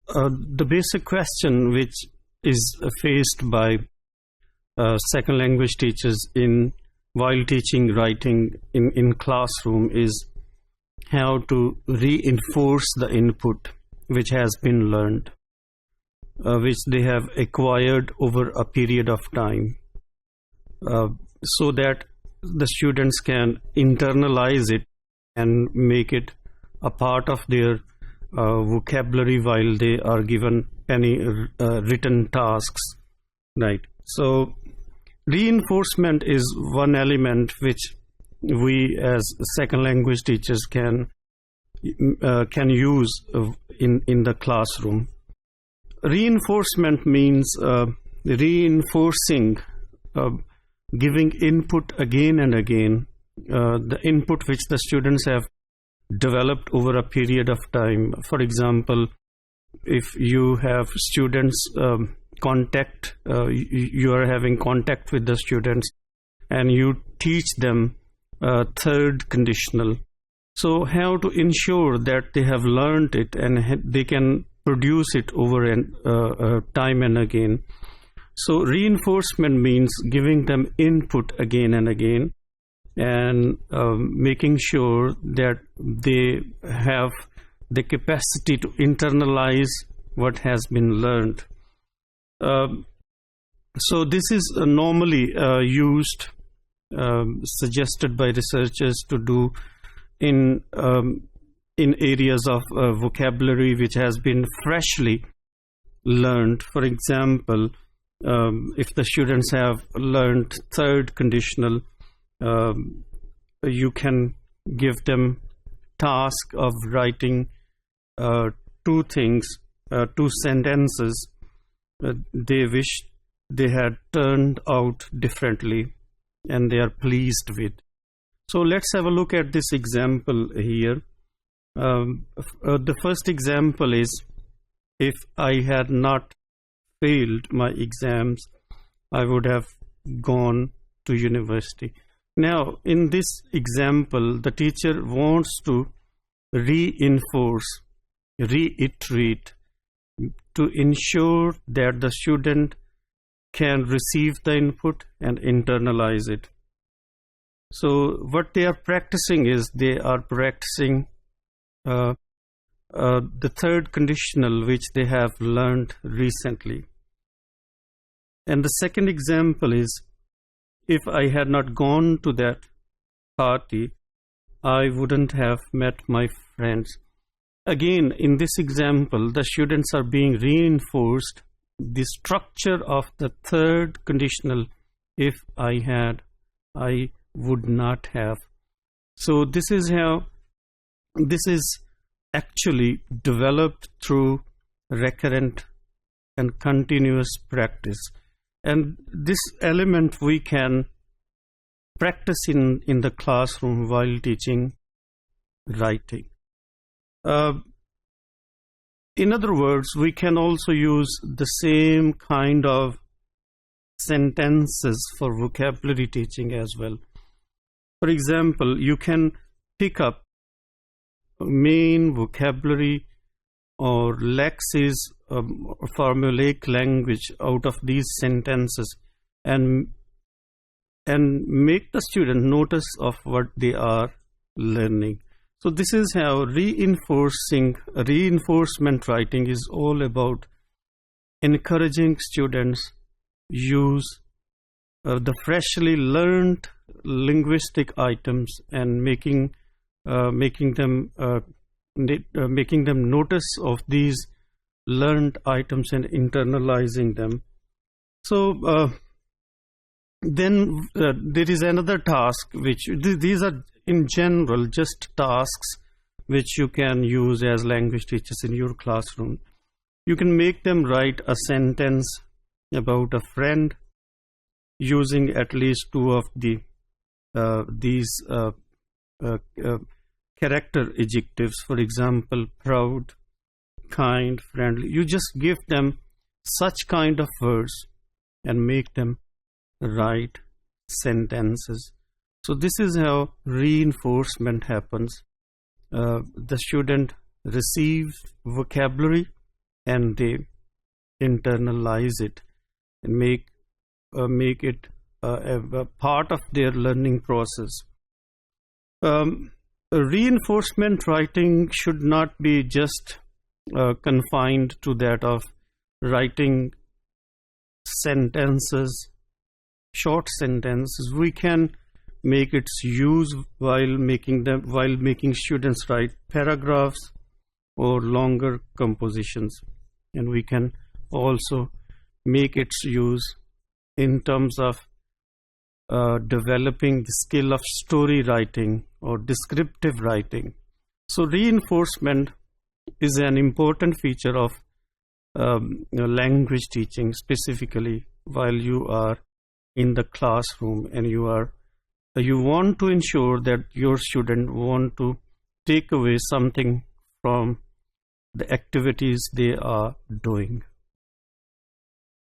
The basic question which is faced by second language teachers while teaching writing in classroom is how to reinforce the input which has been learned, which they have acquired over a period of time, so that the students can internalize it and make it a part of their vocabulary while they are given any written tasks, right? So reinforcement is one element which we as second language teachers can use in the classroom. Reinforcement means reinforcing, giving input again and again, the input which the students have developed over a period of time. For example, if you have students you are having contact with the students and you teach them third conditional, so how to ensure that they have learned it and they can produce it over time and again. So reinforcement means giving them input again and again, and making sure that they have the capacity to internalize what has been learned. So this is normally suggested by researchers to do in areas of vocabulary which has been freshly learned. For example, if the students have learned third conditional, you can give them task of writing two sentences they wish they had turned out differently and they are pleased with. So let's have a look at this example here. The first example is, if I had not failed my exams, I would have gone to university. Now, in this example, the teacher wants to reinforce, reiterate, to ensure that the student can receive the input and internalize it. So what they are practicing is they are practicing the third conditional which they have learned recently. And the second example is, if I had not gone to that party, I wouldn't have met my friends. Again, in this example, the students are being reinforced the structure of the third conditional. If I had, I would not have. So this is how this is actually developed through recurrent and continuous practice. And this element we can practice in the classroom while teaching writing. In other words, we can also use the same kind of sentences for vocabulary teaching as well. For example, you can pick up main vocabulary or lexis, formulaic language out of these sentences and make the student notice of what they are learning. So this is how reinforcement writing is all about, encouraging students use the freshly learned linguistic items and making them notice of these learned items and internalizing them. So then there is another task which these are in general just tasks which you can use as language teachers in your classroom. You can make them write a sentence about a friend using at least two of these character adjectives. For example, proud, kind, friendly. You just give them such kind of words and make them write sentences. So this is how reinforcement happens. The student receives vocabulary and they internalize it and make it a part of their learning process. Reinforcement writing should not be just confined to that of writing sentences, short sentences. We can make its use while making students write paragraphs or longer compositions, and we can also make its use in terms of developing the skill of story writing or descriptive writing. So reinforcement is an important feature of language teaching, specifically while you are in the classroom and you want to ensure that your student want to take away something from the activities they are doing.